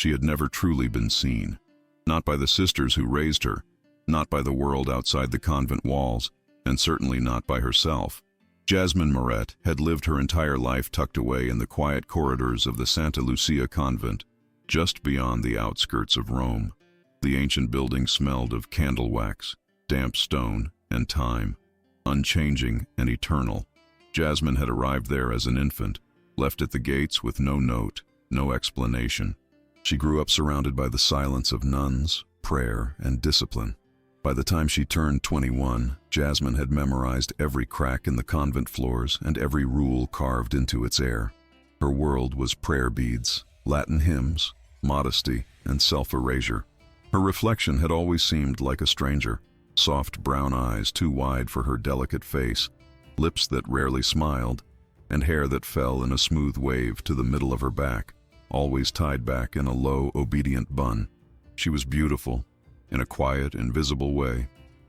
She had never truly been seen. Not by the sisters who raised her, not by the world outside the convent walls, and certainly not by herself. Jasmine Moret had lived her entire life tucked away in the quiet corridors of the Santa Lucia convent, just beyond the outskirts of Rome. The ancient building smelled of candle wax, damp stone, and time, unchanging and eternal. Jasmine had arrived there as an infant, left at the gates with no note, no explanation. She grew up surrounded by the silence of nuns, prayer, and discipline. By the time she turned 21, Jasmine had memorized every crack in the convent floors and every rule carved into its air. Her world was prayer beads, Latin hymns, modesty, and self-erasure. Her reflection had always seemed like a stranger, soft brown eyes too wide for her delicate face, lips that rarely smiled, and hair that fell in a smooth wave to the middle of her back, always tied back in a low, obedient bun. She was beautiful, in a quiet, invisible way,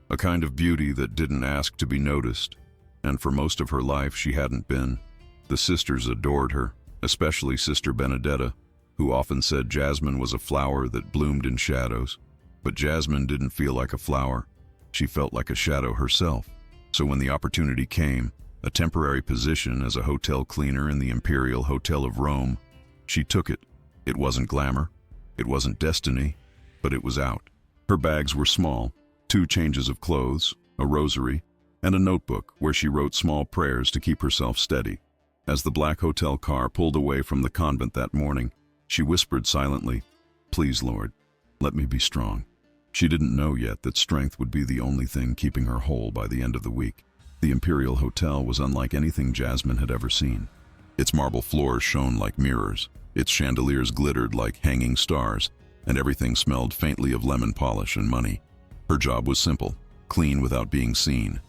a kind of beauty that didn't ask to be noticed, and for most of her life she hadn't been. The sisters adored her, especially Sister Benedetta, who often said Jasmine was a flower that bloomed in shadows. But Jasmine didn't feel like a flower. She felt like a shadow herself. So when the opportunity came, a temporary position as a hotel cleaner in the Imperial Hotel of Rome, she took it. It wasn't glamour, it wasn't destiny, but it was out. Her bags were small, 2 changes of clothes, a rosary, and a notebook where she wrote small prayers to keep herself steady. As the black hotel car pulled away from the convent that morning, she whispered silently, "Please, Lord, let me be strong." She didn't know yet that strength would be the only thing keeping her whole by the end of the week. The Imperial Hotel was unlike anything Jasmine had ever seen. Its marble floors shone like mirrors, its chandeliers glittered like hanging stars, and everything smelled faintly of lemon polish and money. Her job was simple: clean without being seen,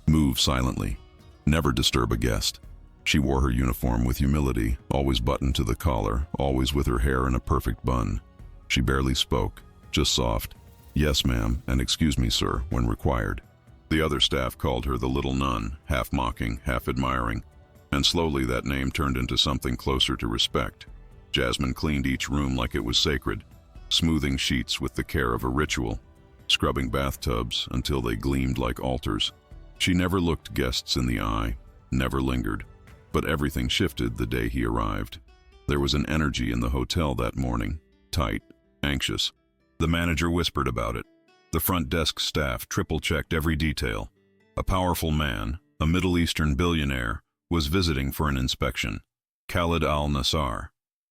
move silently, never disturb a guest. She wore her uniform with humility, always buttoned to the collar, always with her hair in a perfect bun. She barely spoke, just soft, "Yes, ma'am," and "Excuse me, sir," when required. The other staff called her the little nun, half mocking, half admiring, and slowly that name turned into something closer to respect. Jasmine cleaned each room like it was sacred, smoothing sheets with the care of a ritual, scrubbing bathtubs until they gleamed like altars. She never looked guests in the eye, never lingered, but everything shifted the day he arrived. There was an energy in the hotel that morning, tight, anxious. The manager whispered about it. The front desk staff triple-checked every detail. A powerful man, a Middle Eastern billionaire, was visiting for an inspection. Kaled al-Nassar.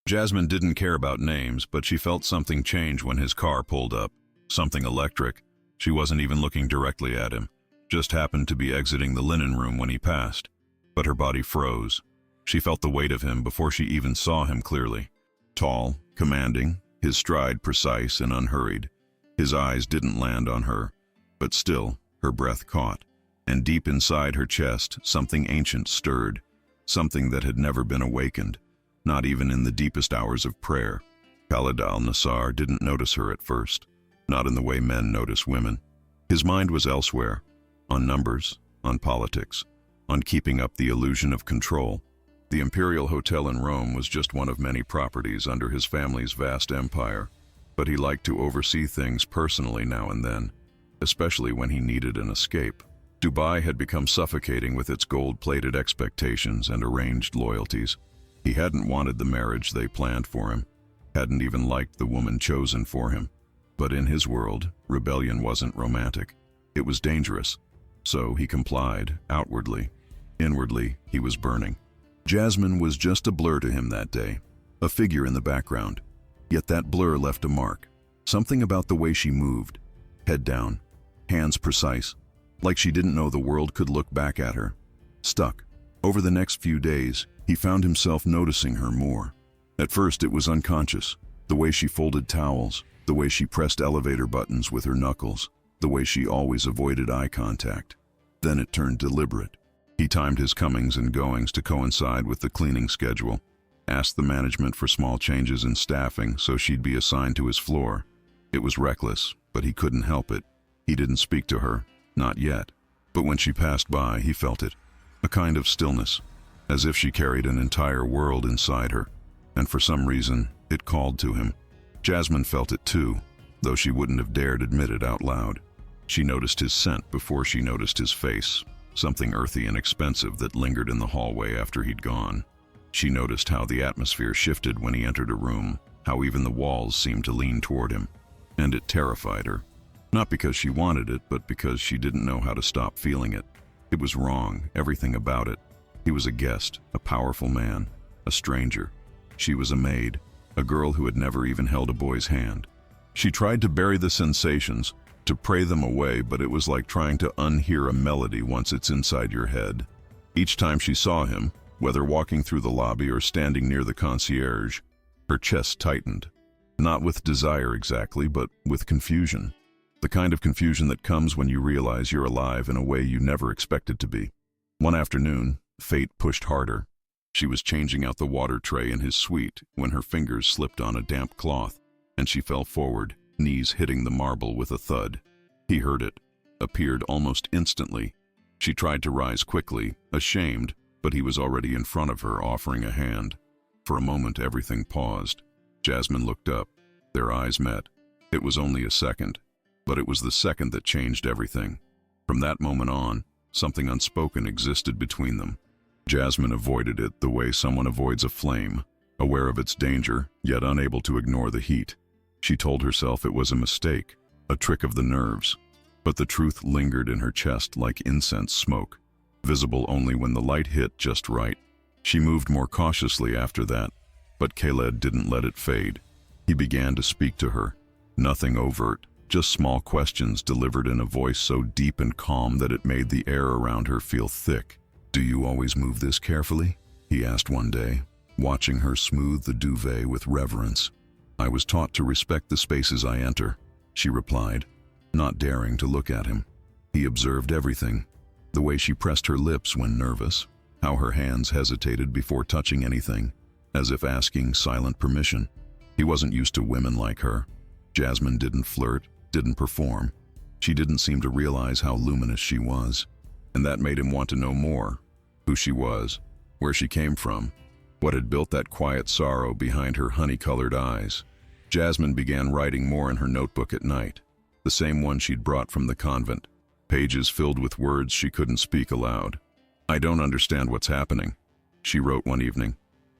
Jasmine didn't care about names, but she felt something change when his car pulled up. Something electric. She wasn't even looking directly at him, just happened to be exiting the linen room when he passed. But her body froze. She felt the weight of him before she even saw him clearly. Tall, commanding, his stride precise and unhurried. His eyes didn't land on her, but still, her breath caught. And deep inside her chest, something ancient stirred, something that had never been awakened, not even in the deepest hours of prayer. Kaled al-Nassar didn't notice her at first, not in the way men notice women. His mind was elsewhere, on numbers, on politics, on keeping up the illusion of control. The Imperial Hotel in Rome was just one of many properties under his family's vast empire, but he liked to oversee things personally now and then, especially when he needed an escape. Dubai had become suffocating with its gold-plated expectations and arranged loyalties. He hadn't wanted the marriage they planned for him, hadn't even liked the woman chosen for him. But in his world, rebellion wasn't romantic. It was dangerous. So he complied, outwardly. Inwardly, he was burning. Jasmine was just a blur to him that day, a figure in the background. Yet that blur left a mark. Something about the way she moved, head down, hands precise, like she didn't know the world could look back at her. Stuck. Over the next few days, he found himself noticing her more. At first it was unconscious, the way she folded towels, the way she pressed elevator buttons with her knuckles, the way she always avoided eye contact. Then it turned deliberate. He timed his comings and goings to coincide with the cleaning schedule, asked the management for small changes in staffing so she'd be assigned to his floor. It was reckless, but he couldn't help it. He didn't speak to her, not yet. But when she passed by, he felt it. A kind of stillness, as if she carried an entire world inside her. And for some reason, it called to him. Jasmine felt it too, though she wouldn't have dared admit it out loud. She noticed his scent before she noticed his face, something earthy and expensive that lingered in the hallway after he'd gone. She noticed how the atmosphere shifted when he entered a room, how even the walls seemed to lean toward him. And it terrified her. Not because she wanted it, but because she didn't know how to stop feeling it. It was wrong, everything about it. He was a guest, a powerful man, a stranger. She was a maid, a girl who had never even held a boy's hand. She tried to bury the sensations, to pray them away, but it was like trying to unhear a melody once it's inside your head. Each time she saw him, whether walking through the lobby or standing near the concierge, her chest tightened. Not with desire exactly, but with confusion. The kind of confusion that comes when you realize you're alive in a way you never expected to be. One afternoon, fate pushed harder. She was changing out the water tray in his suite when her fingers slipped on a damp cloth, and she fell forward, knees hitting the marble with a thud. He heard it, appeared almost instantly. She tried to rise quickly, ashamed, but he was already in front of her, offering a hand. For a moment, everything paused. Jasmine looked up. Their eyes met. It was only a second, but it was the second that changed everything. From that moment on, something unspoken existed between them. Jasmine avoided it the way someone avoids a flame, aware of its danger, yet unable to ignore the heat. She told herself it was a mistake, a trick of the nerves, but the truth lingered in her chest like incense smoke, visible only when the light hit just right. She moved more cautiously after that, but Kaled didn't let it fade. He began to speak to her, nothing overt, just small questions delivered in a voice so deep and calm that it made the air around her feel thick. "Do you always move this carefully?" he asked one day, watching her smooth the duvet with reverence. "I was taught to respect the spaces I enter," she replied, not daring to look at him. He observed everything, the way she pressed her lips when nervous, how her hands hesitated before touching anything, as if asking silent permission. He wasn't used to women like her. Jasmine didn't flirt, didn't perform. She didn't seem to realize how luminous she was, and that made him want to know more. Who she was, where she came from, what had built that quiet sorrow behind her honey-colored eyes. Jasmine began writing more in her notebook at night, the same one she'd brought from the convent, pages filled with words she couldn't speak aloud. "I don't understand what's happening," she wrote one evening.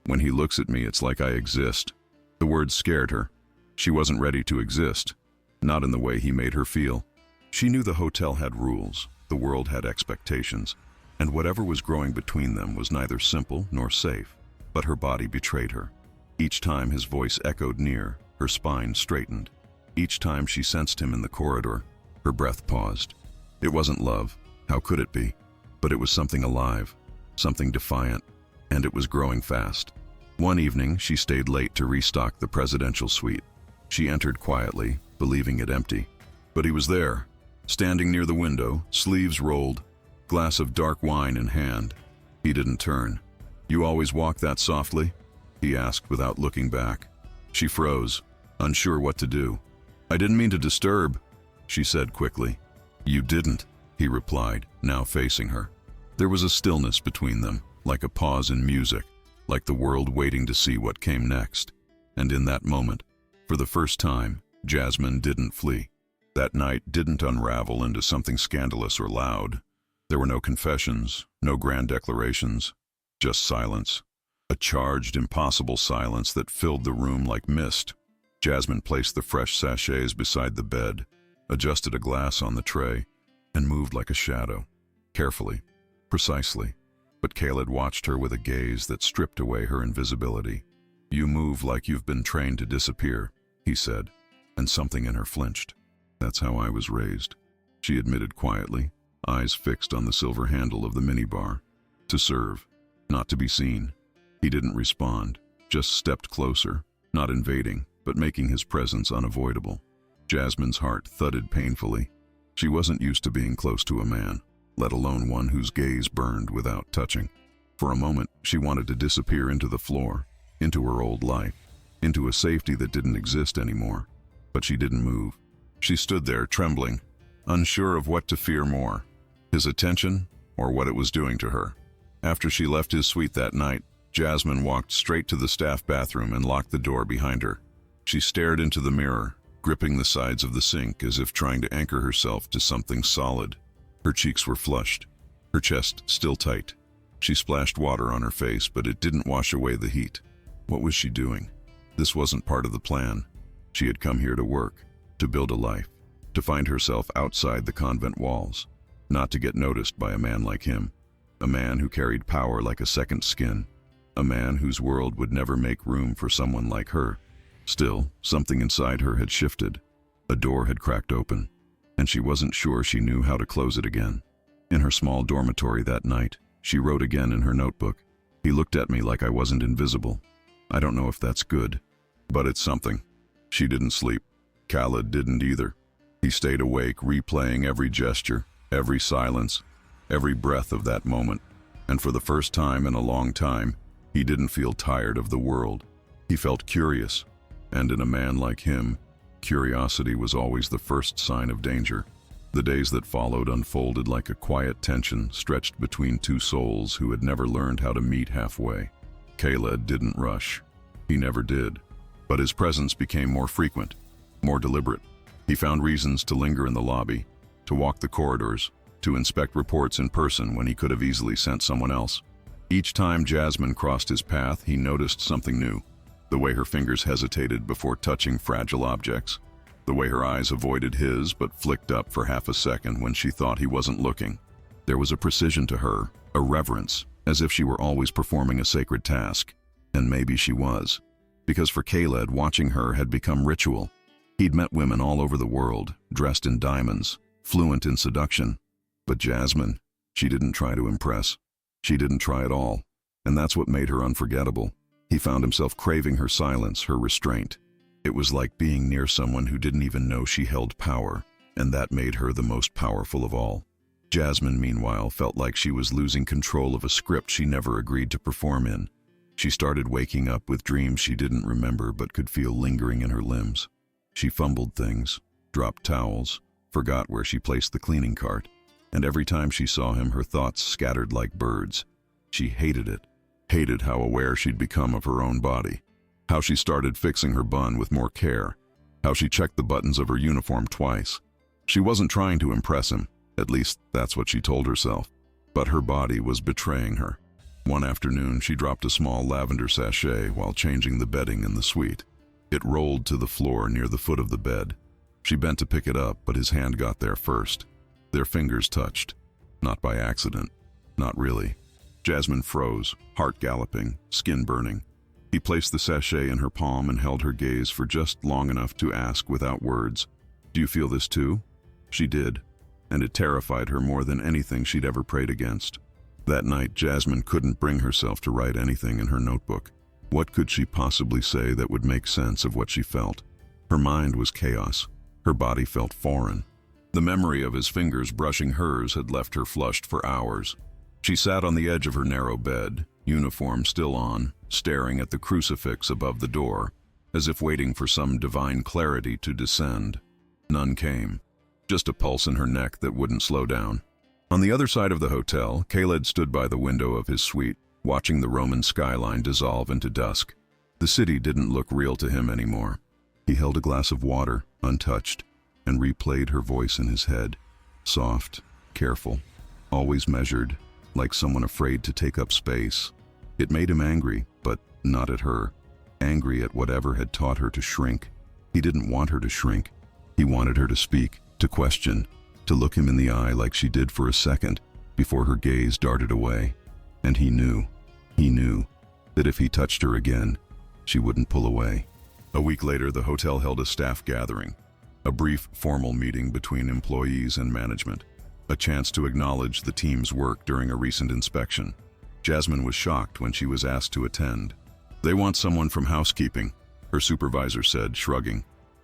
"When he looks at me, it's like I exist." The words scared her. She wasn't ready to exist, not in the way he made her feel. She knew the hotel had rules, the world had expectations, and whatever was growing between them was neither simple nor safe. But her body betrayed her. Each time his voice echoed near, her spine straightened. Each time she sensed him in the corridor, her breath paused. It wasn't love, how could it be? But it was something alive, something defiant, and it was growing fast. One evening, she stayed late to restock the presidential suite. She entered quietly, believing it empty. But he was there, standing near the window, sleeves rolled, glass of dark wine in hand. He didn't turn. "You always walk that softly?" he asked without looking back. She froze, unsure what to do. "I didn't mean to disturb," she said quickly. "You didn't," he replied, now facing her. There was a stillness between them, like a pause in music, like the world waiting to see what came next. And in that moment, for the first time, Jasmine didn't flee. That night didn't unravel into something scandalous or loud. There were no confessions, no grand declarations, just silence. A charged, impossible silence that filled the room like mist. Jasmine placed the fresh sachets beside the bed, adjusted a glass on the tray, and moved like a shadow, carefully, precisely. But Kaled watched her with a gaze that stripped away her invisibility. "You move like you've been trained to disappear," he said, and something in her flinched. "That's how I was raised," she admitted quietly, eyes fixed on the silver handle of the minibar. "To serve, not to be seen." He didn't respond, just stepped closer, not invading, but making his presence unavoidable. Jasmine's heart thudded painfully. She wasn't used to being close to a man, let alone one whose gaze burned without touching. For a moment, she wanted to disappear into the floor, into her old life, into a safety that didn't exist anymore. But she didn't move. She stood there, trembling, unsure of what to fear more, his attention or what it was doing to her. After she left his suite that night, Jasmine walked straight to the staff bathroom and locked the door behind her. She stared into the mirror, gripping the sides of the sink as if trying to anchor herself to something solid. Her cheeks were flushed, her chest still tight. She splashed water on her face, but it didn't wash away the heat. What was she doing? This wasn't part of the plan. She had come here to work, to build a life, to find herself outside the convent walls, not to get noticed by a man like him, a man who carried power like a second skin, a man whose world would never make room for someone like her. Still, something inside her had shifted. A door had cracked open, and she wasn't sure she knew how to close it again. In her small dormitory that night, she wrote again in her notebook, "He looked at me like I wasn't invisible. I don't know if that's good, but it's something." She didn't sleep. Kaled didn't either. He stayed awake, replaying every gesture, every silence, every breath of that moment. And for the first time in a long time, he didn't feel tired of the world. He felt curious. And in a man like him, curiosity was always the first sign of danger. The days that followed unfolded like a quiet tension stretched between two souls who had never learned how to meet halfway. Kaled didn't rush. He never did. But his presence became more frequent, more deliberate. He found reasons to linger in the lobby, to walk the corridors, to inspect reports in person when he could have easily sent someone else. Each time Jasmine crossed his path, he noticed something new. The way her fingers hesitated before touching fragile objects, the way her eyes avoided his but flicked up for half a second when she thought he wasn't looking. There was a precision to her, a reverence, as if she were always performing a sacred task. And maybe she was. Because for Kaled, watching her had become ritual. He'd met women all over the world, dressed in diamonds, fluent in seduction. But Jasmine, she didn't try to impress. She didn't try at all. And that's what made her unforgettable. He found himself craving her silence, her restraint. It was like being near someone who didn't even know she held power, and that made her the most powerful of all. Jasmine, meanwhile, felt like she was losing control of a script she never agreed to perform in. She started waking up with dreams she didn't remember but could feel lingering in her limbs. She fumbled things, dropped towels, forgot where she placed the cleaning cart, and every time she saw him, her thoughts scattered like birds. She hated it, hated how aware she'd become of her own body, how she started fixing her bun with more care, how she checked the buttons of her uniform twice. She wasn't trying to impress him, at least that's what she told herself, but her body was betraying her. One afternoon, she dropped a small lavender sachet while changing the bedding in the suite. It rolled to the floor near the foot of the bed. She bent to pick it up, but his hand got there first. Their fingers touched. Not by accident. Not really. Jasmine froze, heart galloping, skin burning. He placed the sachet in her palm and held her gaze for just long enough to ask without words, "Do you feel this too?" She did, and it terrified her more than anything she'd ever prayed against. That night, Jasmine couldn't bring herself to write anything in her notebook. What could she possibly say that would make sense of what she felt? Her mind was chaos. Her body felt foreign. The memory of his fingers brushing hers had left her flushed for hours. She sat on the edge of her narrow bed, uniform still on, staring at the crucifix above the door, as if waiting for some divine clarity to descend. None came. Just a pulse in her neck that wouldn't slow down. On the other side of the hotel, Kaled stood by the window of his suite, watching the Roman skyline dissolve into dusk. The city didn't look real to him anymore. He held a glass of water, untouched, and replayed her voice in his head. Soft, careful, always measured, like someone afraid to take up space. It made him angry, but not at her. Angry at whatever had taught her to shrink. He didn't want her to shrink. He wanted her to speak, to question, to look him in the eye like she did for a second before her gaze darted away. And he knew that if he touched her again, she wouldn't pull away. A week later, the hotel held a staff gathering, a brief formal meeting between employees and management, a chance to acknowledge the team's work during a recent inspection. Jasmine was shocked when she was asked to attend. "They want someone from housekeeping," her supervisor said, shrugging.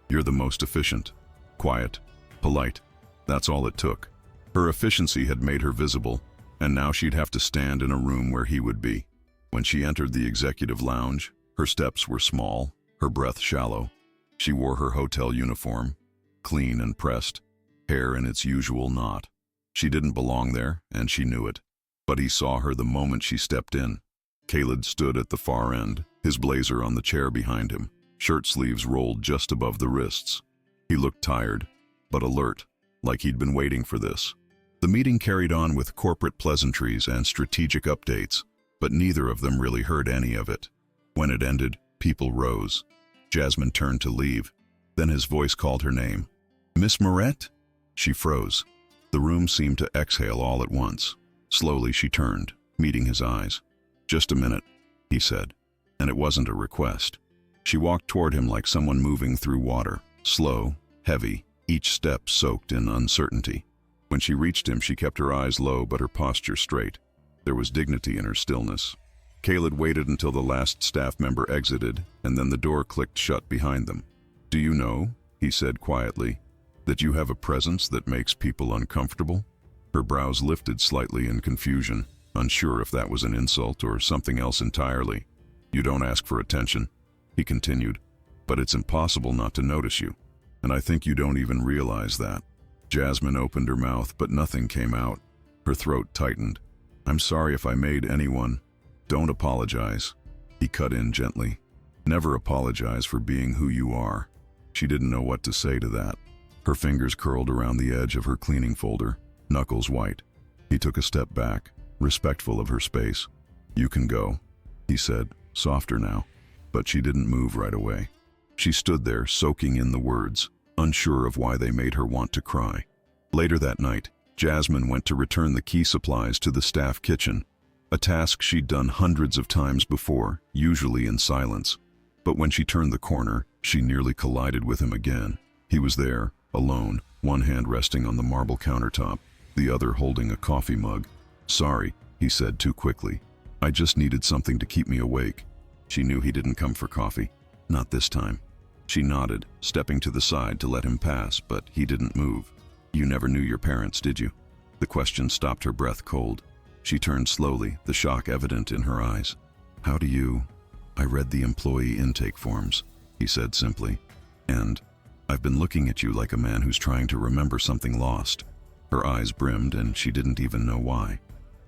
"You're the most efficient, quiet, polite. That's all it took." Her efficiency had made her visible, and now she'd have to stand in a room where he would be. When she entered the executive lounge, her steps were small, her breath shallow. She wore her hotel uniform, clean and pressed, hair in its usual knot. She didn't belong there, and she knew it. But he saw her the moment she stepped in. Kaled stood at the far end, his blazer on the chair behind him. shirt sleeves rolled just above the wrists. He looked tired, but alert, like he'd been waiting for this. The meeting carried on with corporate pleasantries and strategic updates, but neither of them really heard any of it. When it ended, people rose. Jasmine turned to leave. Then his voice called her name. "Miss Moret?" She froze. The room seemed to exhale all at once. Slowly she turned, meeting his eyes. "Just a minute," he said, and it wasn't a request. She walked toward him like someone moving through water, slow, heavy, each step soaked in uncertainty. When she reached him, she kept her eyes low but her posture straight. There was dignity in her stillness. Kaled waited until the last staff member exited, and then the door clicked shut behind them. "Do you know," he said quietly, "that you have a presence that makes people uncomfortable?" Her brows lifted slightly in confusion, unsure if that was an insult or something else entirely. "You don't ask for attention," he continued, "but it's impossible not to notice you, and I think you don't even realize that." Jasmine opened her mouth, but nothing came out. Her throat tightened. "I'm sorry if I made anyone." "Don't apologize," he cut in gently. "Never apologize for being who you are." She didn't know what to say to that. Her fingers curled around the edge of her cleaning folder, knuckles white. He took a step back, respectful of her space. "You can go," he said, softer now. But she didn't move right away. She stood there, soaking in the words, unsure of why they made her want to cry. Later that night, Jasmine went to return the key supplies to the staff kitchen, a task she'd done hundreds of times before, usually in silence. But when she turned the corner, she nearly collided with him again. He was there, alone, one hand resting on the marble countertop, the other holding a coffee mug. "Sorry," he said too quickly. "I just needed something to keep me awake." She knew he didn't come for coffee. Not this time. She nodded, stepping to the side to let him pass, but he didn't move. "You never knew your parents, did you?" The question stopped her breath cold. She turned slowly, the shock evident in her eyes. "How do you—" "I read the employee intake forms," he said simply. "And I've been looking at you like a man who's trying to remember something lost." Her eyes brimmed, and she didn't even know why.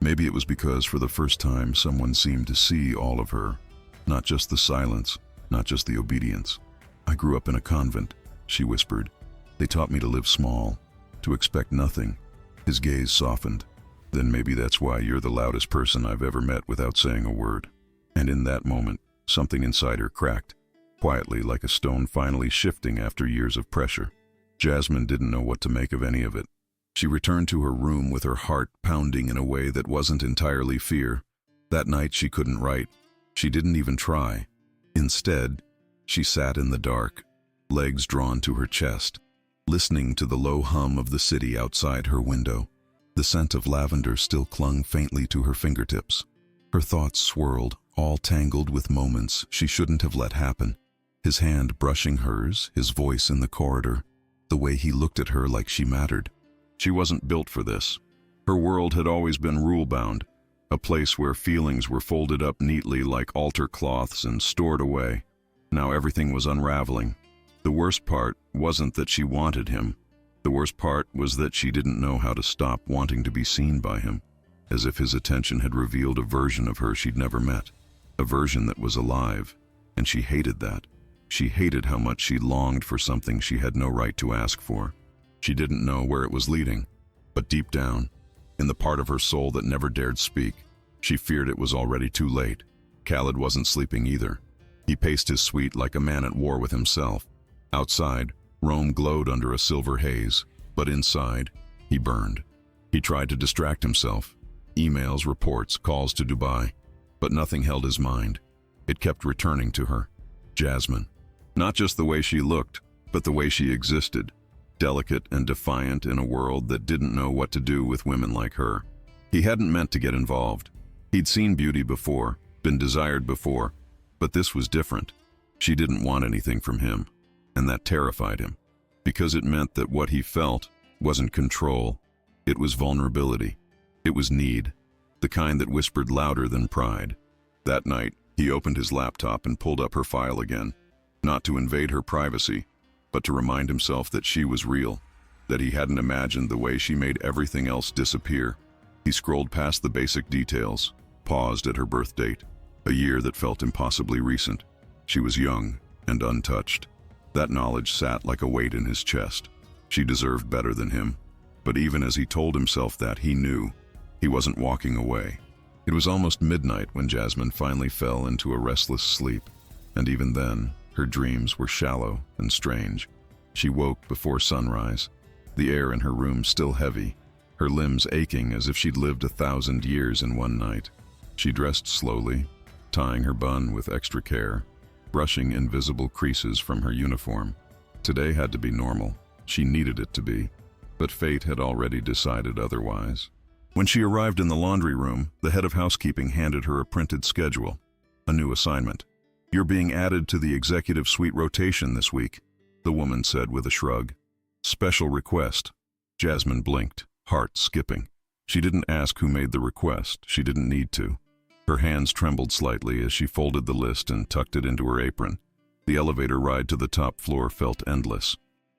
Maybe it was because for the first time someone seemed to see all of her. Not just the silence, not just the obedience. "I grew up in a convent," she whispered. "They taught me to live small, to expect nothing." His gaze softened. "Then maybe that's why you're the loudest person I've ever met without saying a word." And in that moment, something inside her cracked, quietly like a stone finally shifting after years of pressure. Jasmine didn't know what to make of any of it. She returned to her room with her heart pounding in a way that wasn't entirely fear. That night she couldn't write. She didn't even try. Instead, she sat in the dark, legs drawn to her chest, listening to the low hum of the city outside her window. The scent of lavender still clung faintly to her fingertips. Her thoughts swirled, all tangled with moments she shouldn't have let happen. His hand brushing hers, his voice in the corridor, the way he looked at her like she mattered. She wasn't built for this. Her world had always been rule-bound, a place where feelings were folded up neatly like altar cloths and stored away. Now everything was unraveling. The worst part wasn't that she wanted him. The worst part was that she didn't know how to stop wanting to be seen by him, as if his attention had revealed a version of her she'd never met, a version that was alive, and she hated that. She hated how much she longed for something she had no right to ask for. She didn't know where it was leading, but deep down, in the part of her soul that never dared speak, she feared it was already too late. Kaled wasn't sleeping either. He paced his suite like a man at war with himself. Outside, Rome glowed under a silver haze, but inside, he burned. He tried to distract himself. Emails, reports, calls to Dubai. But nothing held his mind. It kept returning to her. Jasmine. Not just the way she looked, but the way she existed. Delicate and defiant in a world that didn't know what to do with women like her. He hadn't meant to get involved. He'd seen beauty before, been desired before, but this was different. She didn't want anything from him, and that terrified him, because it meant that what he felt wasn't control. It was vulnerability. It was need, the kind that whispered louder than pride. That night, he opened his laptop and pulled up her file again, not to invade her privacy, but to remind himself that she was real, that he hadn't imagined the way she made everything else disappear. He scrolled past the basic details, paused at her birth date, a year that felt impossibly recent. She was young and untouched. That knowledge sat like a weight in his chest. She deserved better than him. But even as he told himself that, he knew he wasn't walking away. It was almost midnight when Jasmine finally fell into a restless sleep, and even then, her dreams were shallow and strange. She woke before sunrise, the air in her room still heavy, her limbs aching as if she'd lived 1,000 years in one night. She dressed slowly, tying her bun with extra care, brushing invisible creases from her uniform. Today had to be normal. She needed it to be. But fate had already decided otherwise. When she arrived in the laundry room, the head of housekeeping handed her a printed schedule. A new assignment. "You're being added to the executive suite rotation this week," the woman said with a shrug. "Special request." Jasmine blinked, heart skipping. She didn't ask who made the request. She didn't need to. Her hands trembled slightly as she folded the list and tucked it into her apron. The elevator ride to the top floor felt endless.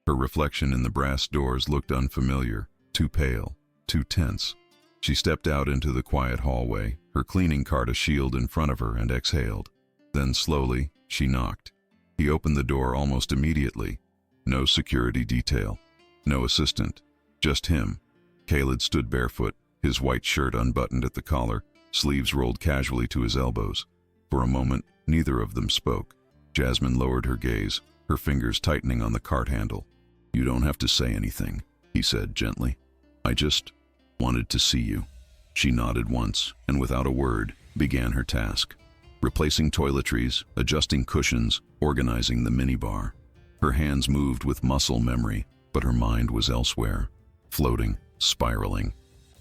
Her reflection in the brass doors looked unfamiliar, too pale, too tense. She stepped out into the quiet hallway, her cleaning cart a shield in front of her, and exhaled. Then slowly, she knocked. He opened the door almost immediately. No security detail, no assistant, just him. Kaled stood barefoot, his white shirt unbuttoned at the collar, sleeves rolled casually to his elbows. For a moment, neither of them spoke. Jasmine lowered her gaze, her fingers tightening on the cart handle. "You don't have to say anything," he said gently. "I just wanted to see you." She nodded once, and without a word, began her task. Replacing toiletries, adjusting cushions, organizing the minibar. Her hands moved with muscle memory, but her mind was elsewhere, floating, spiraling.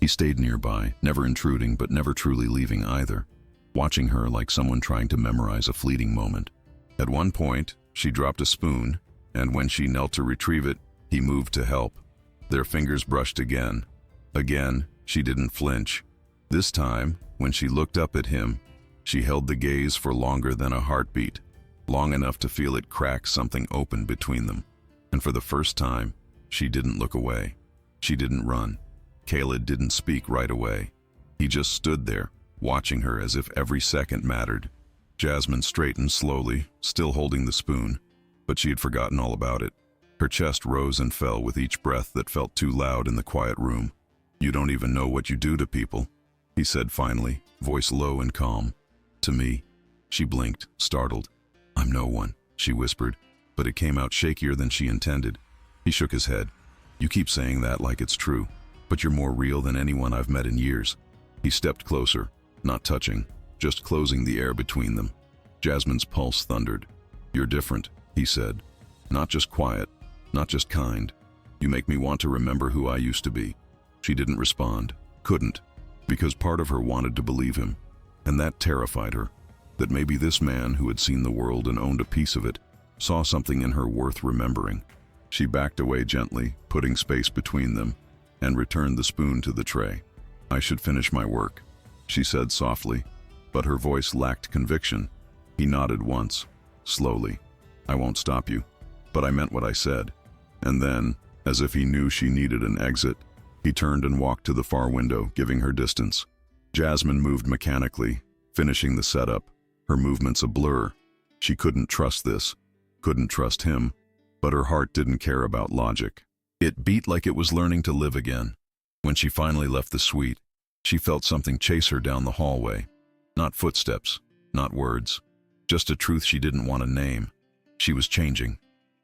He stayed nearby, never intruding but never truly leaving either, watching her like someone trying to memorize a fleeting moment. At one point, she dropped a spoon, and when she knelt to retrieve it, he moved to help. Their fingers brushed again. Again, she didn't flinch. This time, when she looked up at him, she held the gaze for longer than a heartbeat, long enough to feel it crack something open between them. And for the first time, she didn't look away. She didn't run. Kaled didn't speak right away. He just stood there, watching her as if every second mattered. Jasmine straightened slowly, still holding the spoon, but she had forgotten all about it. Her chest rose and fell with each breath that felt too loud in the quiet room. "You don't even know what you do to people," he said finally, voice low and calm. "To me." She blinked, startled. "I'm no one," she whispered, but it came out shakier than she intended. He shook his head. "You keep saying that like it's true, but you're more real than anyone I've met in years." He stepped closer, not touching, just closing the air between them. Jasmine's pulse thundered. "You're different," he said. "Not just quiet, not just kind. You make me want to remember who I used to be." She didn't respond, couldn't, because part of her wanted to believe him, and that terrified her, that maybe this man who had seen the world and owned a piece of it saw something in her worth remembering. She backed away gently, putting space between them, and returned the spoon to the tray. "I should finish my work," she said softly, but her voice lacked conviction. He nodded once, slowly. "I won't stop you, but I meant what I said." And then, as if he knew she needed an exit, he turned and walked to the far window, giving her distance. Jasmine moved mechanically, finishing the setup, her movements a blur. She couldn't trust this, couldn't trust him, but her heart didn't care about logic. It beat like it was learning to live again. When she finally left the suite, she felt something chase her down the hallway. Not footsteps, not words, just a truth she didn't want to name. She was changing,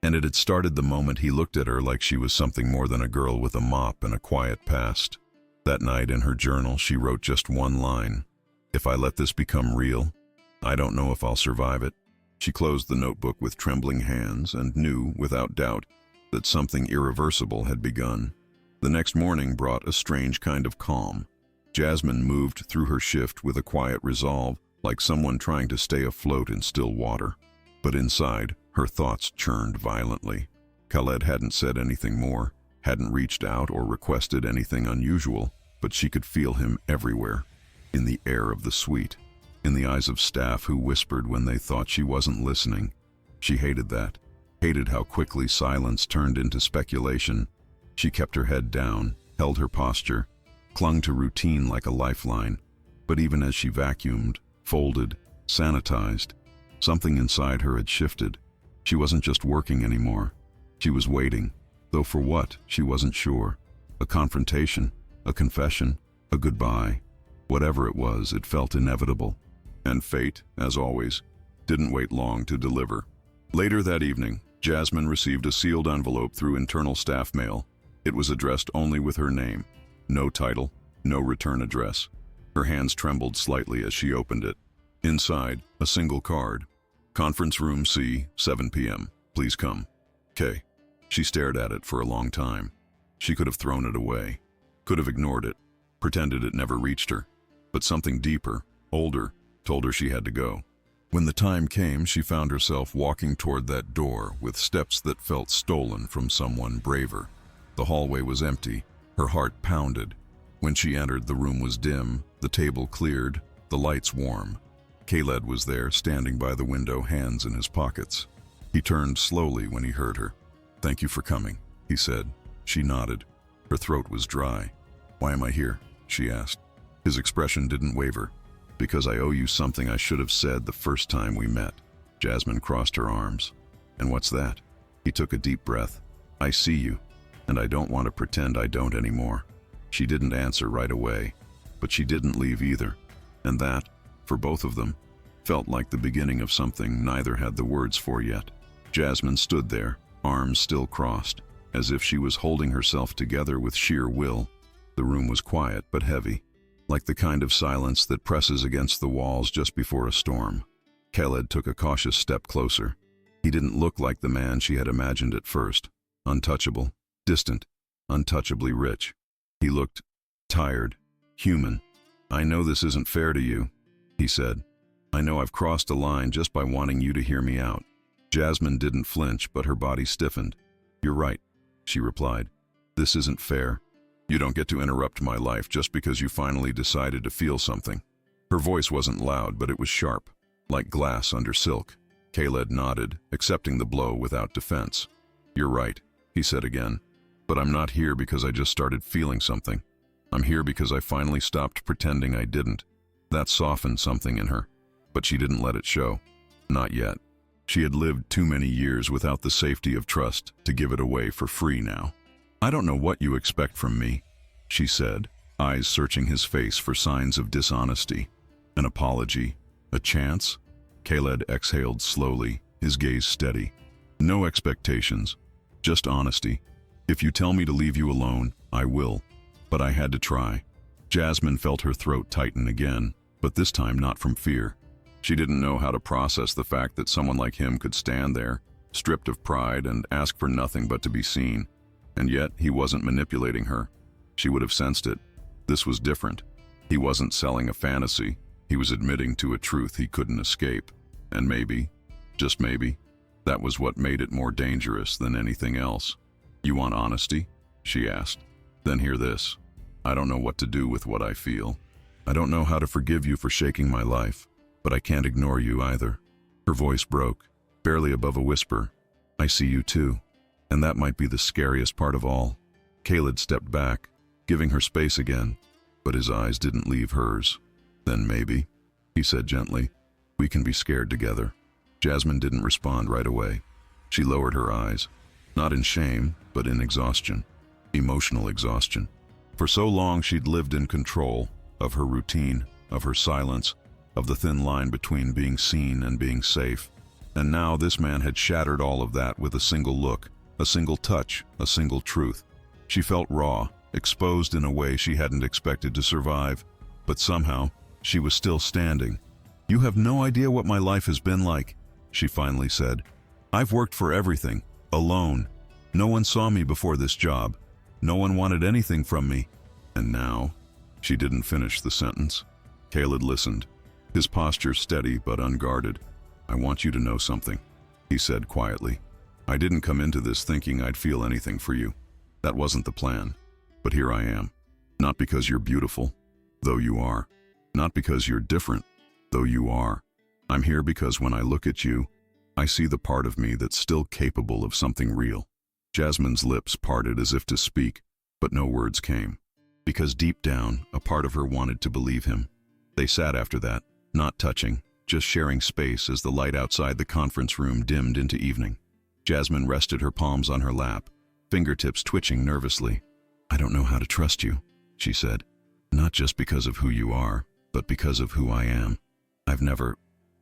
and it had started the moment he looked at her like she was something more than a girl with a mop and a quiet past. That night in her journal, she wrote just one line: "If I let this become real, I don't know if I'll survive it." She closed the notebook with trembling hands and knew, without doubt, that something irreversible had begun. The next morning brought a strange kind of calm. Jasmine moved through her shift with a quiet resolve, like someone trying to stay afloat in still water. But inside, her thoughts churned violently. Kaled hadn't said anything more, hadn't reached out or requested anything unusual, but she could feel him everywhere, in the air of the suite, in the eyes of staff who whispered when they thought she wasn't listening. She hated that, hated how quickly silence turned into speculation. She kept her head down, held her posture, clung to routine like a lifeline. But even as she vacuumed, folded, sanitized, something inside her had shifted. She wasn't just working anymore. She was waiting, though for what, she wasn't sure. A confrontation, a confession, a goodbye. Whatever it was, it felt inevitable. And fate, as always, didn't wait long to deliver. Later that evening, Jasmine received a sealed envelope through internal staff mail. It was addressed only with her name. No title, no return address. Her hands trembled slightly as she opened it. Inside, a single card. Conference room C, 7 p.m. Please come. K. She stared at it for a long time. She could have thrown it away, could have ignored it, pretended it never reached her. But something deeper, older, told her she had to go. When the time came, she found herself walking toward that door with steps that felt stolen from someone braver. The hallway was empty. Her heart pounded. When she entered, the room was dim, the table cleared, the lights warm. Kaled was there, standing by the window, hands in his pockets. He turned slowly when he heard her. "Thank you for coming," he said. She nodded. Her throat was dry. "Why am I here?" she asked. His expression didn't waver. "Because I owe you something I should have said the first time we met." Jasmine crossed her arms. "And what's that?" He took a deep breath. "I see you, and I don't want to pretend I don't anymore." She didn't answer right away, but she didn't leave either. And that, for both of them, felt like the beginning of something neither had the words for yet. Jasmine stood there, arms still crossed, as if she was holding herself together with sheer will. The room was quiet but heavy, like the kind of silence that presses against the walls just before a storm. Kaled took a cautious step closer. He didn't look like the man she had imagined at first. Untouchable, distant, untouchably rich. He looked tired, human. "I know this isn't fair to you," he said. "I know I've crossed a line just by wanting you to hear me out." Jasmine didn't flinch, but her body stiffened. "You're right," she replied. "This isn't fair. You don't get to interrupt my life just because you finally decided to feel something." Her voice wasn't loud, but it was sharp, like glass under silk. Kaled nodded, accepting the blow without defense. "You're right," he said again. "But I'm not here because I just started feeling something. I'm here because I finally stopped pretending I didn't." That softened something in her, but she didn't let it show. Not yet. She had lived too many years without the safety of trust to give it away for free now. "I don't know what you expect from me," she said, eyes searching his face for signs of dishonesty. "An apology? A chance?" Kaled exhaled slowly, his gaze steady. "No expectations, just honesty. If you tell me to leave you alone, I will. But I had to try." Jasmine felt her throat tighten again, but this time not from fear. She didn't know how to process the fact that someone like him could stand there, stripped of pride, and ask for nothing but to be seen. And yet, he wasn't manipulating her. She would have sensed it. This was different. He wasn't selling a fantasy. He was admitting to a truth he couldn't escape. And maybe, just maybe, that was what made it more dangerous than anything else. "You want honesty?" she asked. "Then hear this. I don't know what to do with what I feel. I don't know how to forgive you for shaking my life, but I can't ignore you either." Her voice broke, barely above a whisper. "I see you too. And that might be the scariest part of all." Kaled stepped back, giving her space again, but his eyes didn't leave hers. "Then maybe," he said gently, "we can be scared together." Jasmine didn't respond right away. She lowered her eyes, not in shame, but in exhaustion, emotional exhaustion. For so long she'd lived in control of her routine, of her silence, of the thin line between being seen and being safe. And now this man had shattered all of that with a single look, a single touch, a single truth. She felt raw, exposed in a way she hadn't expected to survive, but somehow she was still standing. "You have no idea what my life has been like," she finally said. "I've worked for everything, alone. No one saw me before this job. No one wanted anything from me. And now..." She didn't finish the sentence. Kaled listened, his posture steady but unguarded. "I want you to know something," he said quietly. "I didn't come into this thinking I'd feel anything for you. That wasn't the plan. But here I am. Not because you're beautiful, though you are. Not because you're different, though you are. I'm here because when I look at you, I see the part of me that's still capable of something real." Jasmine's lips parted as if to speak, but no words came. Because deep down, a part of her wanted to believe him. They sat after that, not touching, just sharing space as the light outside the conference room dimmed into evening. Jasmine rested her palms on her lap, fingertips twitching nervously. "I don't know how to trust you," she said. "Not just because of who you are, but because of who I am.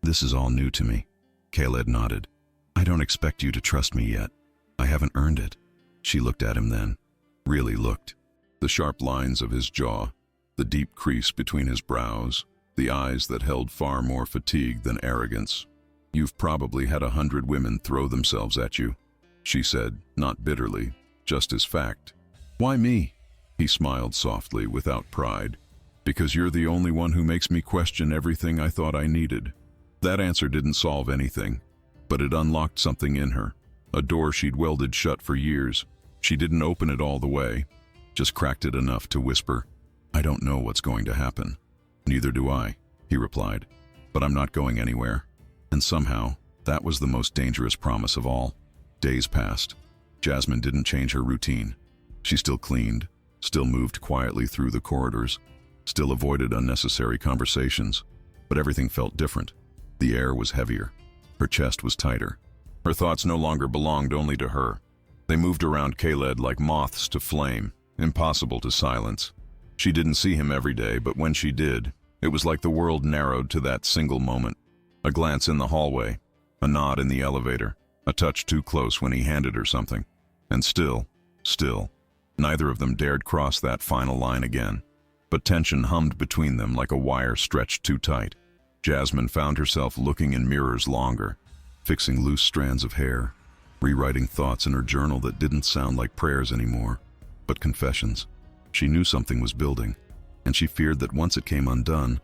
This is all new to me." Kaled nodded. "I don't expect you to trust me yet. I haven't earned it." She looked at him then. Really looked. The sharp lines of his jaw, the deep crease between his brows, the eyes that held far more fatigue than arrogance. "You've probably had 100 women throw themselves at you," she said, not bitterly, just as fact. "Why me?" He smiled softly, without pride. "Because you're the only one who makes me question everything I thought I needed." That answer didn't solve anything, but it unlocked something in her, a door she'd welded shut for years. She didn't open it all the way, just cracked it enough to whisper, "I don't know what's going to happen." "Neither do I," he replied, "but I'm not going anywhere." And somehow, that was the most dangerous promise of all. Days passed. Jasmine didn't change her routine. She still cleaned, still moved quietly through the corridors, still avoided unnecessary conversations, but everything felt different. The air was heavier. Her chest was tighter. Her thoughts no longer belonged only to her. They moved around Kaled like moths to flame, impossible to silence. She didn't see him every day, but when she did, it was like the world narrowed to that single moment. A glance in the hallway, a nod in the elevator, a touch too close when he handed her something. And still, neither of them dared cross that final line again. But tension hummed between them like a wire stretched too tight. Jasmine found herself looking in mirrors longer, fixing loose strands of hair, rewriting thoughts in her journal that didn't sound like prayers anymore, but confessions. She knew something was building, and she feared that once it came undone,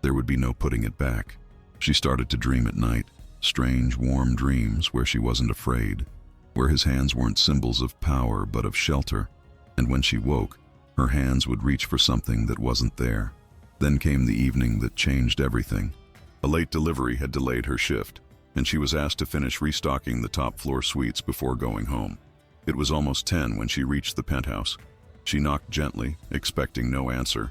there would be no putting it back. She started to dream at night, strange, warm dreams where she wasn't afraid, where his hands weren't symbols of power but of shelter, and when she woke, her hands would reach for something that wasn't there. Then came the evening that changed everything. A late delivery had delayed her shift, and she was asked to finish restocking the top-floor suites before going home. It was almost 10 when she reached the penthouse. She knocked gently, expecting no answer,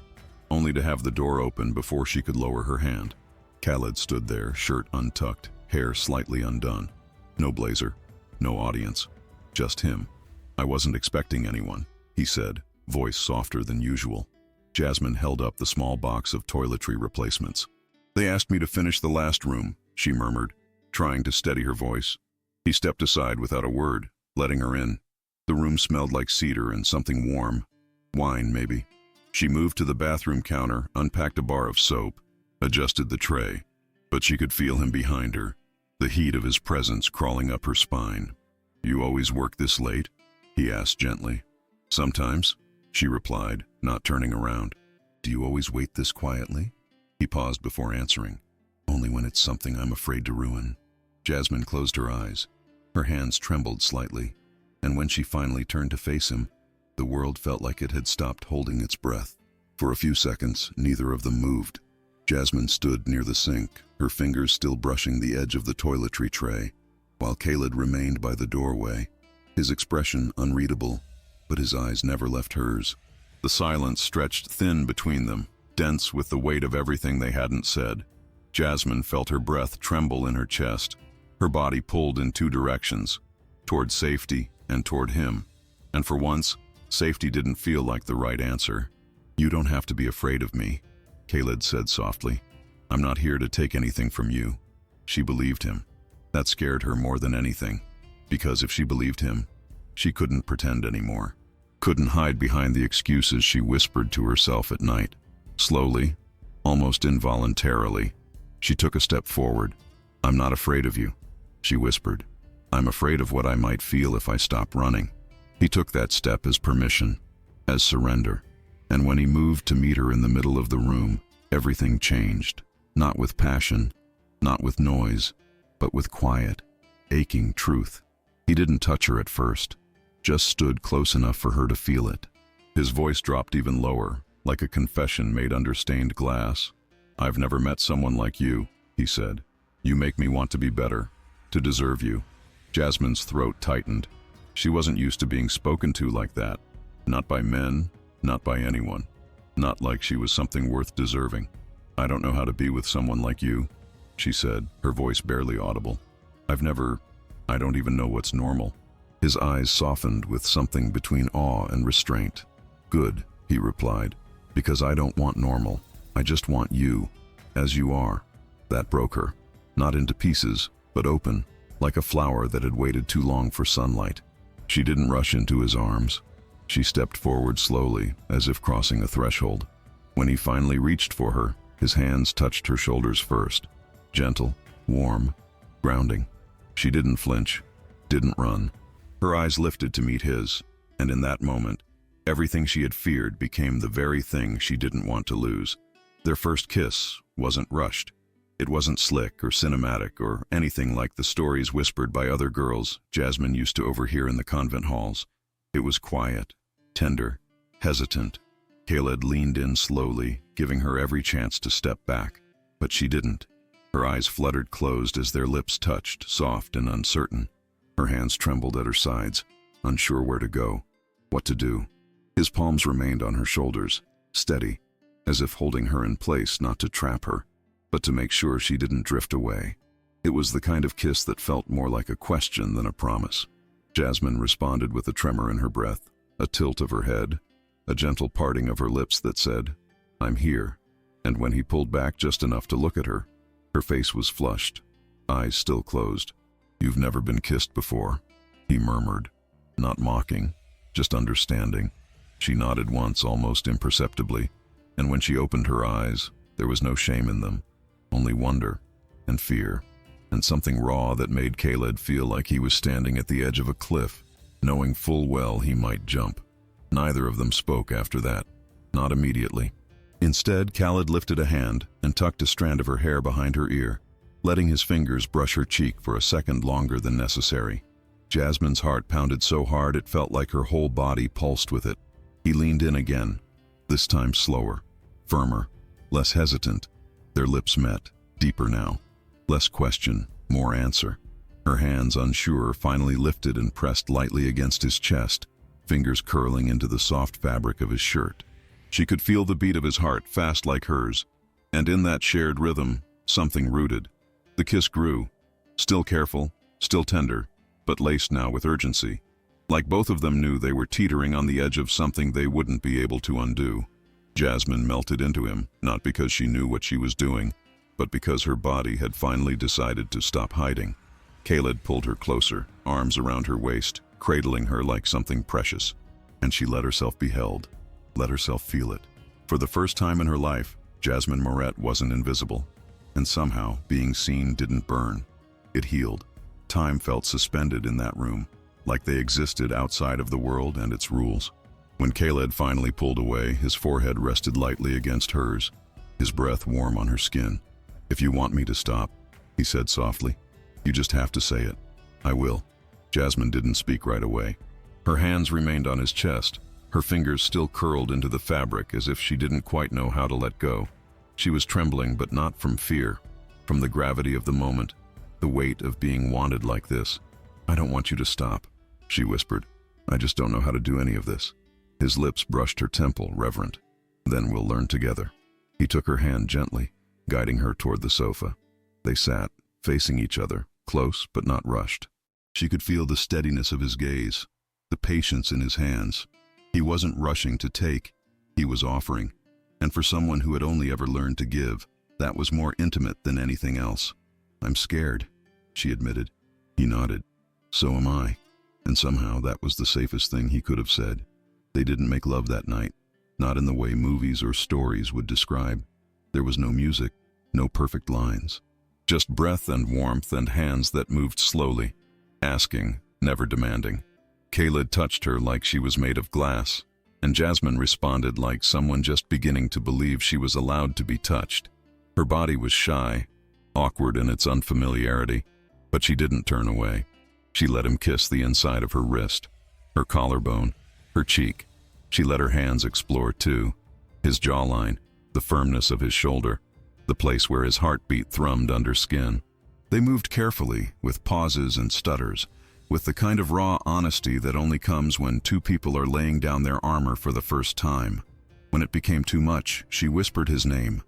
only to have the door open before she could lower her hand. Kaled stood there, shirt untucked, hair slightly undone. No blazer, no audience, just him. "I wasn't expecting anyone," he said, voice softer than usual. Jasmine held up the small box of toiletry replacements. "They asked me to finish the last room," she murmured, trying to steady her voice. He stepped aside without a word, letting her in. The room smelled like cedar and something warm. Wine, maybe. She moved to the bathroom counter, unpacked a bar of soap, adjusted the tray, but she could feel him behind her, the heat of his presence crawling up her spine. "You always work this late?" he asked gently. "Sometimes," she replied, not turning around. "Do you always wait this quietly?" He paused before answering. "Only when it's something I'm afraid to ruin." Jasmine closed her eyes. Her hands trembled slightly, and when she finally turned to face him, the world felt like it had stopped holding its breath. For a few seconds, neither of them moved. Jasmine stood near the sink, her fingers still brushing the edge of the toiletry tray, while Kaled remained by the doorway, his expression unreadable, but his eyes never left hers. The silence stretched thin between them, dense with the weight of everything they hadn't said. Jasmine felt her breath tremble in her chest, her body pulled in two directions, toward safety and toward him. And for once, safety didn't feel like the right answer. "You don't have to be afraid of me," Kaled said softly. "I'm not here to take anything from you." She believed him. That scared her more than anything, because if she believed him, she couldn't pretend anymore, couldn't hide behind the excuses she whispered to herself at night. Slowly, almost involuntarily, she took a step forward. "I'm not afraid of you," she whispered. "I'm afraid of what I might feel if I stop running." He took that step as permission, as surrender. And when he moved to meet her in the middle of the room, everything changed. Not with passion, not with noise, but with quiet, aching truth. He didn't touch her at first, just stood close enough for her to feel it. His voice dropped even lower, like a confession made under stained glass. "I've never met someone like you," he said. "You make me want to be better, to deserve you." Jasmine's throat tightened. She wasn't used to being spoken to like that. Not by men, not by anyone. Not like she was something worth deserving. "I don't know how to be with someone like you," she said, her voice barely audible. I don't even know what's normal. His eyes softened with something between awe and restraint. Good, he replied, because I don't want normal. I just want you, as you are. That broke her, not into pieces, but open, like a flower that had waited too long for sunlight. She didn't rush into his arms. She stepped forward slowly, as if crossing a threshold. When he finally reached for her, his hands touched her shoulders first. Gentle, warm, grounding. She didn't flinch, didn't run. Her eyes lifted to meet his, and in that moment, everything she had feared became the very thing she didn't want to lose. Their first kiss wasn't rushed. It wasn't slick or cinematic or anything like the stories whispered by other girls Jasmine used to overhear in the convent halls. It was quiet, tender, hesitant. Kaled leaned in slowly, giving her every chance to step back, but she didn't. Her eyes fluttered closed as their lips touched, soft and uncertain. Her hands trembled at her sides, unsure where to go, what to do. His palms remained on her shoulders, steady, as if holding her in place not to trap her, but to make sure she didn't drift away. It was the kind of kiss that felt more like a question than a promise. Jasmine responded with a tremor in her breath, a tilt of her head, a gentle parting of her lips that said, "I'm here." And when he pulled back just enough to look at her, her face was flushed, eyes still closed. "You've never been kissed before," he murmured, not mocking, just understanding. She nodded once, almost imperceptibly, and when she opened her eyes, there was no shame in them, only wonder and fear, and something raw that made Kaled feel like he was standing at the edge of a cliff, knowing full well he might jump. Neither of them spoke after that, not immediately. Instead, Kaled lifted a hand and tucked a strand of her hair behind her ear, letting his fingers brush her cheek for a second longer than necessary. Jasmine's heart pounded so hard it felt like her whole body pulsed with it. He leaned in again, this time slower, firmer, less hesitant. Their lips met, deeper now. Less question, more answer. Her hands, unsure, finally lifted and pressed lightly against his chest, fingers curling into the soft fabric of his shirt. She could feel the beat of his heart, fast like hers, and in that shared rhythm, something rooted. The kiss grew, still careful, still tender, but laced now with urgency. Like both of them knew they were teetering on the edge of something they wouldn't be able to undo. Jasmine melted into him, not because she knew what she was doing, but because her body had finally decided to stop hiding. Kaled pulled her closer, arms around her waist, cradling her like something precious, and she let herself be held, let herself feel it. For the first time in her life, Jasmine Moret wasn't invisible, and somehow being seen didn't burn. It healed. Time felt suspended in that room, like they existed outside of the world and its rules. When Kaled finally pulled away, his forehead rested lightly against hers, his breath warm on her skin. "If you want me to stop," he said softly, "you just have to say it. I will." Jasmine didn't speak right away. Her hands remained on his chest, her fingers still curled into the fabric as if she didn't quite know how to let go. She was trembling, but not from fear, from the gravity of the moment, the weight of being wanted like this. "I don't want you to stop," she whispered. "I just don't know how to do any of this." His lips brushed her temple, reverent. "Then we'll learn together." He took her hand gently, guiding her toward the sofa. They sat, facing each other, close but not rushed. She could feel the steadiness of his gaze, the patience in his hands. He wasn't rushing to take, he was offering. And for someone who had only ever learned to give, that was more intimate than anything else. "I'm scared," she admitted. He nodded. "So am I." And somehow that was the safest thing he could have said. They didn't make love that night, not in the way movies or stories would describe. There was no music, no perfect lines. Just breath and warmth and hands that moved slowly, asking, never demanding. Kaled touched her like she was made of glass, and Jasmine responded like someone just beginning to believe she was allowed to be touched. Her body was shy, awkward in its unfamiliarity, but she didn't turn away. She let him kiss the inside of her wrist, her collarbone, her cheek. She let her hands explore too, his jawline, the firmness of his shoulder, the place where his heartbeat thrummed under skin. They moved carefully, with pauses and stutters, with the kind of raw honesty that only comes when two people are laying down their armor for the first time. When it became too much, she whispered his name,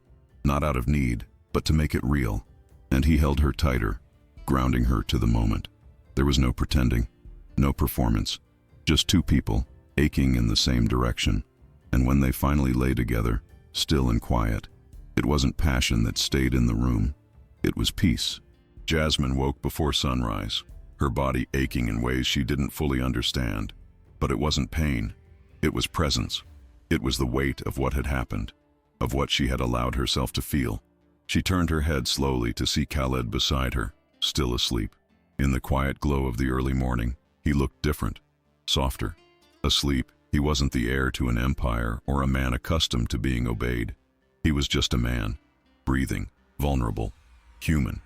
not out of need, but to make it real. and he held her tighter, grounding her to the moment. There was no pretending, no performance, just two people, aching in the same direction. And when they finally lay together, still and quiet, it wasn't passion that stayed in the room. It was peace. Jasmine woke before sunrise, her body aching in ways she didn't fully understand. But it wasn't pain. It was presence. It was the weight of what had happened, of what she had allowed herself to feel. She turned her head slowly to see Kaled beside her, still asleep. In the quiet glow of the early morning, he looked different, softer. Asleep, he wasn't the heir to an empire or a man accustomed to being obeyed. He was just a man, breathing, vulnerable, human.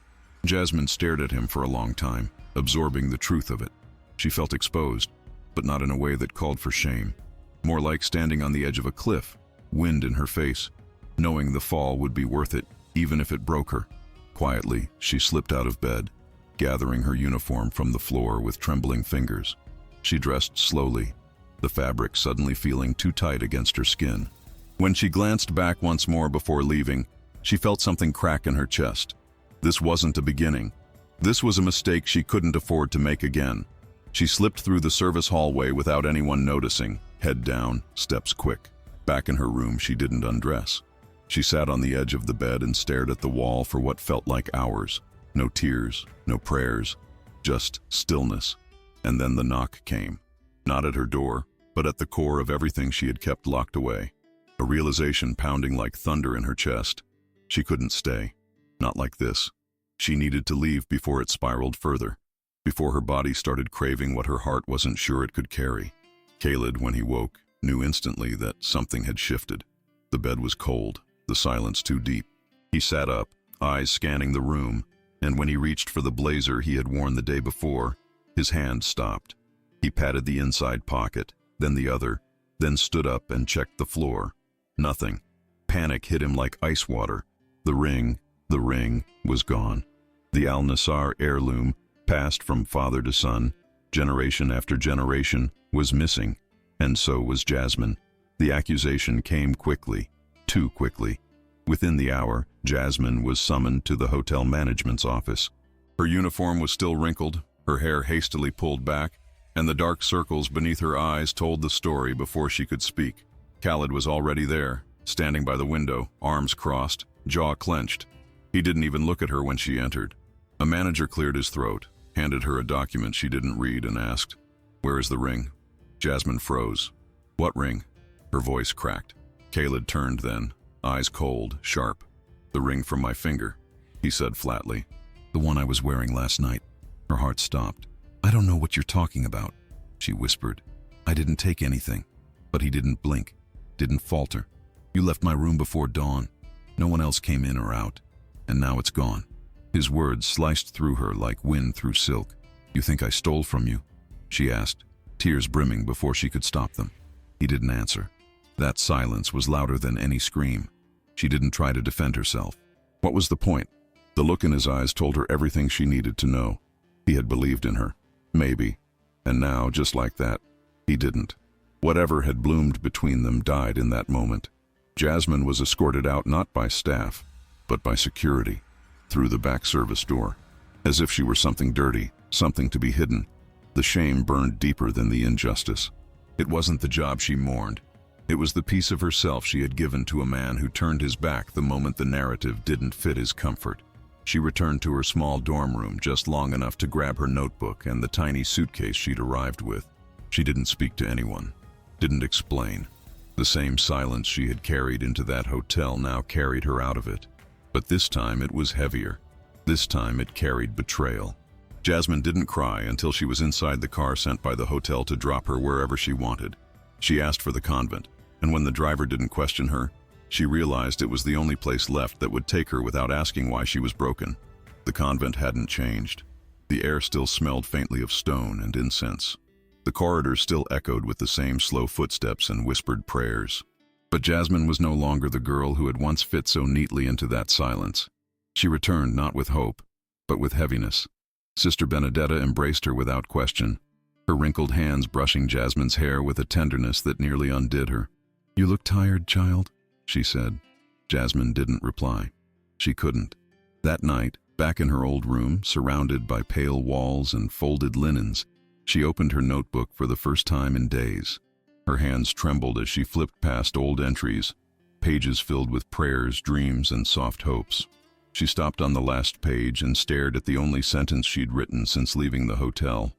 Jasmine stared at him for a long time, absorbing the truth of it. She felt exposed, but not in a way that called for shame. More like standing on the edge of a cliff, wind in her face, knowing the fall would be worth it, even if it broke her. Quietly, she slipped out of bed, gathering her uniform from the floor with trembling fingers. She dressed slowly, the fabric suddenly feeling too tight against her skin. When she glanced back once more before leaving, she felt something crack in her chest. This wasn't a beginning. This was a mistake she couldn't afford to make again. She slipped through the service hallway without anyone noticing, head down, steps quick. Back in her room, she didn't undress. She sat on the edge of the bed and stared at the wall for what felt like hours. No tears, no prayers, just stillness. And then the knock came. Not at her door, but at the core of everything she had kept locked away. A realization pounding like thunder in her chest. She couldn't stay. Not like this. She needed to leave before it spiraled further, before her body started craving what her heart wasn't sure it could carry. Kaled, when he woke, knew instantly that something had shifted. The bed was cold, the silence too deep. He sat up, eyes scanning the room, and when he reached for the blazer he had worn the day before, his hand stopped. He patted the inside pocket, then the other, then stood up and checked the floor. Nothing. Panic hit him like ice water. The ring was gone. The Al-Nassar heirloom, passed from father to son, generation after generation, was missing, and so was Jasmine. The accusation came quickly, too quickly. Within the hour, Jasmine was summoned to the hotel management's office. Her uniform was still wrinkled, her hair hastily pulled back, and the dark circles beneath her eyes told the story before she could speak. Kaled was already there, standing by the window, arms crossed, jaw clenched. He didn't even look at her when she entered. A manager cleared his throat, handed her a document she didn't read, and asked, "Where is the ring?" Jasmine froze. "What ring?" Her voice cracked. Kaled turned then, eyes cold, sharp. "The ring from my finger," he said flatly. "The one I was wearing last night." Her heart stopped. "I don't know what you're talking about," she whispered. "I didn't take anything." But he didn't blink, didn't falter. "You left my room before dawn. No one else came in or out. And now it's gone." His words sliced through her like wind through silk. "You think I stole from you?" she asked, tears brimming before she could stop them. He didn't answer. That silence was louder than any scream. She didn't try to defend herself. What was the point? The look in his eyes told her everything she needed to know. He had believed in her. Maybe. And now, just like that, he didn't. Whatever had bloomed between them died in that moment. Jasmine was escorted out not by staff, but by security, through the back service door, as if she were something dirty, something to be hidden. The shame burned deeper than the injustice. It wasn't the job she mourned. It was the piece of herself she had given to a man who turned his back the moment the narrative didn't fit his comfort. She returned to her small dorm room just long enough to grab her notebook and the tiny suitcase she'd arrived with. She didn't speak to anyone, didn't explain. The same silence she had carried into that hotel now carried her out of it. But this time it was heavier. This time it carried betrayal. Jasmine didn't cry until she was inside the car sent by the hotel to drop her wherever she wanted. She asked for the convent, and when the driver didn't question her, she realized it was the only place left that would take her without asking why she was broken. The convent hadn't changed. The air still smelled faintly of stone and incense. The corridors still echoed with the same slow footsteps and whispered prayers. But Jasmine was no longer the girl who had once fit so neatly into that silence. She returned not with hope, but with heaviness. Sister Benedetta embraced her without question, her wrinkled hands brushing Jasmine's hair with a tenderness that nearly undid her. "You look tired, child," she said. Jasmine didn't reply. She couldn't. That night, Back in her old room, surrounded by pale walls and folded linens, she opened her notebook for the first time in days. Her hands trembled as she flipped past old entries, pages filled with prayers, dreams, and soft hopes. She stopped on the last page and stared at the only sentence she'd written since leaving the hotel.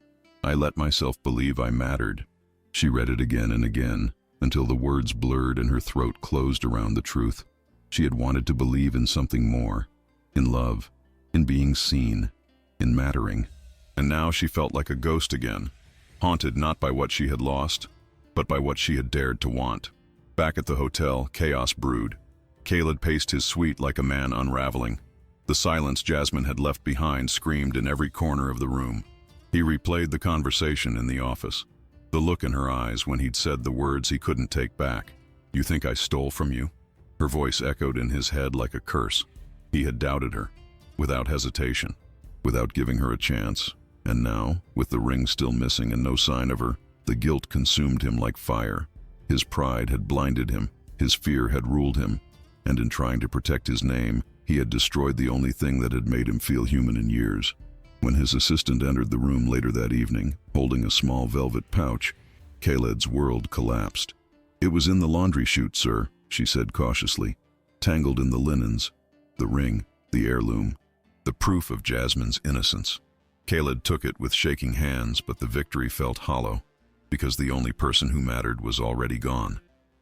"I let myself believe I mattered." She read it again and again, until the words blurred and her throat closed around the truth. She had wanted to believe in something more, in love, in being seen, in mattering. And now she felt like a ghost again, haunted not by what she had lost, but by what she had dared to want. Back at the hotel, chaos brewed. Kaled paced his suite like a man unraveling. The silence Jasmine had left behind screamed in every corner of the room. He replayed the conversation in the office, the look in her eyes when he'd said the words he couldn't take back. "You think I stole from you?" Her voice echoed in his head like a curse. He had doubted her, without hesitation, without giving her a chance. And now, with the ring still missing and no sign of her, the guilt consumed him like fire. His pride had blinded him, his fear had ruled him, and in trying to protect his name, he had destroyed the only thing that had made him feel human in years. When his assistant entered the room later that evening, holding a small velvet pouch, Kaled's world collapsed. "It was in the laundry chute, sir," she said cautiously, "tangled in the linens, the ring, the heirloom, the proof of Jasmine's innocence." Kaled took it with shaking hands, but the victory felt hollow, because the only person who mattered was already gone.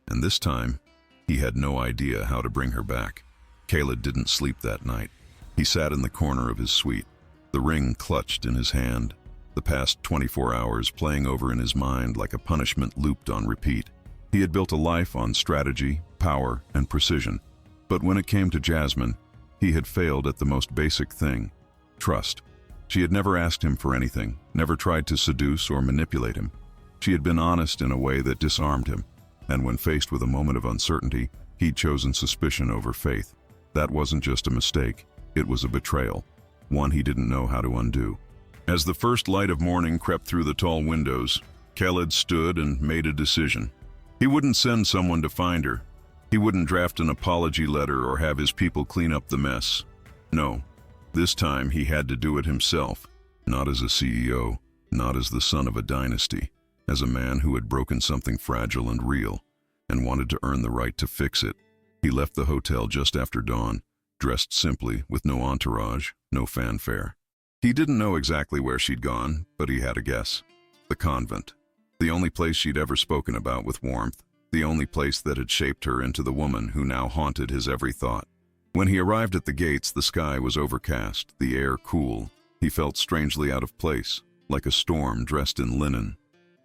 And this time, he had no idea how to bring her back. Kaled didn't sleep that night. He sat in the corner of his suite, the ring clutched in his hand, the past 24 hours playing over in his mind like a punishment looped on repeat. He had built a life on strategy, power, and precision. But when it came to Jasmine, he had failed at the most basic thing: trust. She had never asked him for anything, never tried to seduce or manipulate him. She had been honest in a way that disarmed him, and when faced with a moment of uncertainty, he'd chosen suspicion over faith. That wasn't just a mistake, it was a betrayal, one he didn't know how to undo. As the first light of morning crept through the tall windows, Kaled stood and made a decision. He wouldn't send someone to find her. He wouldn't draft an apology letter or have his people clean up the mess. No. This time he had to do it himself, not as a CEO, not as the son of a dynasty, as a man who had broken something fragile and real, and wanted to earn the right to fix it. He left the hotel just after dawn, dressed simply, with no entourage, no fanfare. He didn't know exactly where she'd gone, but he had a guess. The convent. The only place she'd ever spoken about with warmth, the only place that had shaped her into the woman who now haunted his every thought. When he arrived at the gates, the sky was overcast, the air cool. He felt strangely out of place, like a storm dressed in linen.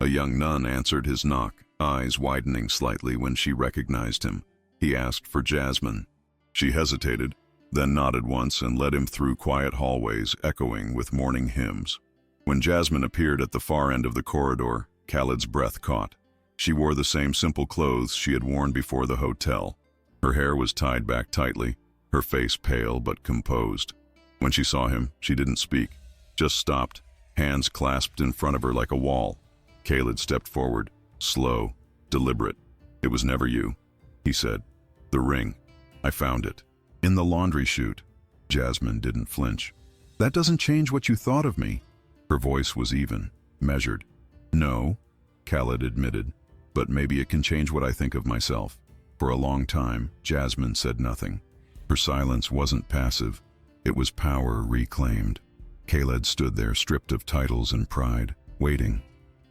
A young nun answered his knock, eyes widening slightly when she recognized him. He asked for Jasmine. She hesitated, then nodded once and led him through quiet hallways echoing with morning hymns. When Jasmine appeared at the far end of the corridor, Kaled's breath caught. She wore the same simple clothes she had worn before the hotel. Her hair was tied back tightly, her face pale but composed. When she saw him, she didn't speak, just stopped, hands clasped in front of her like a wall. Kaled stepped forward, slow, deliberate. "It was never you," he said. "The ring. I found it. In the laundry chute." Jasmine didn't flinch. "That doesn't change what you thought of me." Her voice was even, measured. "No," Kaled admitted, "but maybe it can change what I think of myself." For a long time, Jasmine said nothing. Her silence wasn't passive, it was power reclaimed. Kaled stood there stripped of titles and pride, waiting.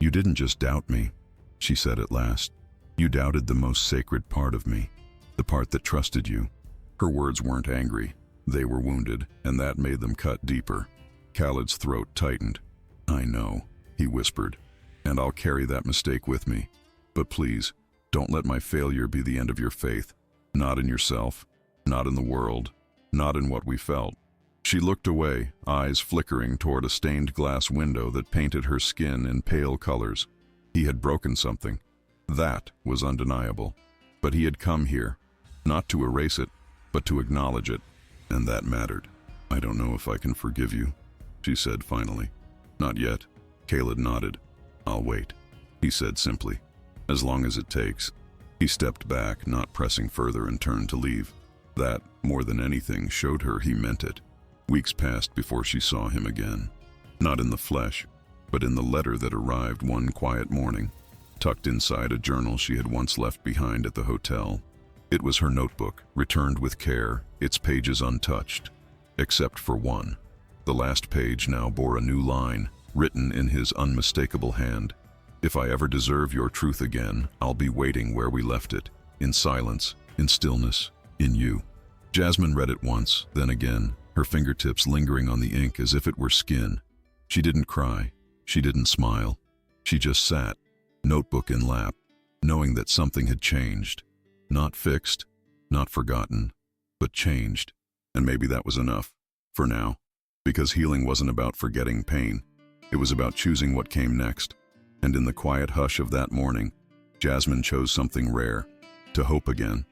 "You didn't just doubt me," she said at last. "You doubted the most sacred part of me, the part that trusted you." Her words weren't angry, they were wounded, and that made them cut deeper. Kaled's throat tightened. "I know," he whispered, "and I'll carry that mistake with me. But please, don't let my failure be the end of your faith. Not in yourself, not in the world, not in what we felt." She looked away, eyes flickering toward a stained glass window that painted her skin in pale colors. He had broken something. That was undeniable. But he had come here, not to erase it, but to acknowledge it, and that mattered. "I don't know if I can forgive you," she said finally. "Not yet." Kaled nodded. "I'll wait," he said simply. "As long as it takes." He stepped back, not pressing further, and turned to leave. That, more than anything, showed her he meant it. Weeks passed before she saw him again. Not in the flesh, but in the letter that arrived one quiet morning, tucked inside a journal she had once left behind at the hotel. It was her notebook, returned with care, its pages untouched, except for one. The last page now bore a new line, written in his unmistakable hand. "If I ever deserve your truth again, I'll be waiting where we left it, in silence, in stillness, in you." Jasmine read it once, then again, her fingertips lingering on the ink as if it were skin. She didn't cry, she didn't smile. She just sat, notebook in lap, knowing that something had changed. Not fixed, not forgotten, but changed. And maybe that was enough, for now. Because healing wasn't about forgetting pain. It was about choosing what came next. And in the quiet hush of that morning, Jasmine chose something rare, to hope again.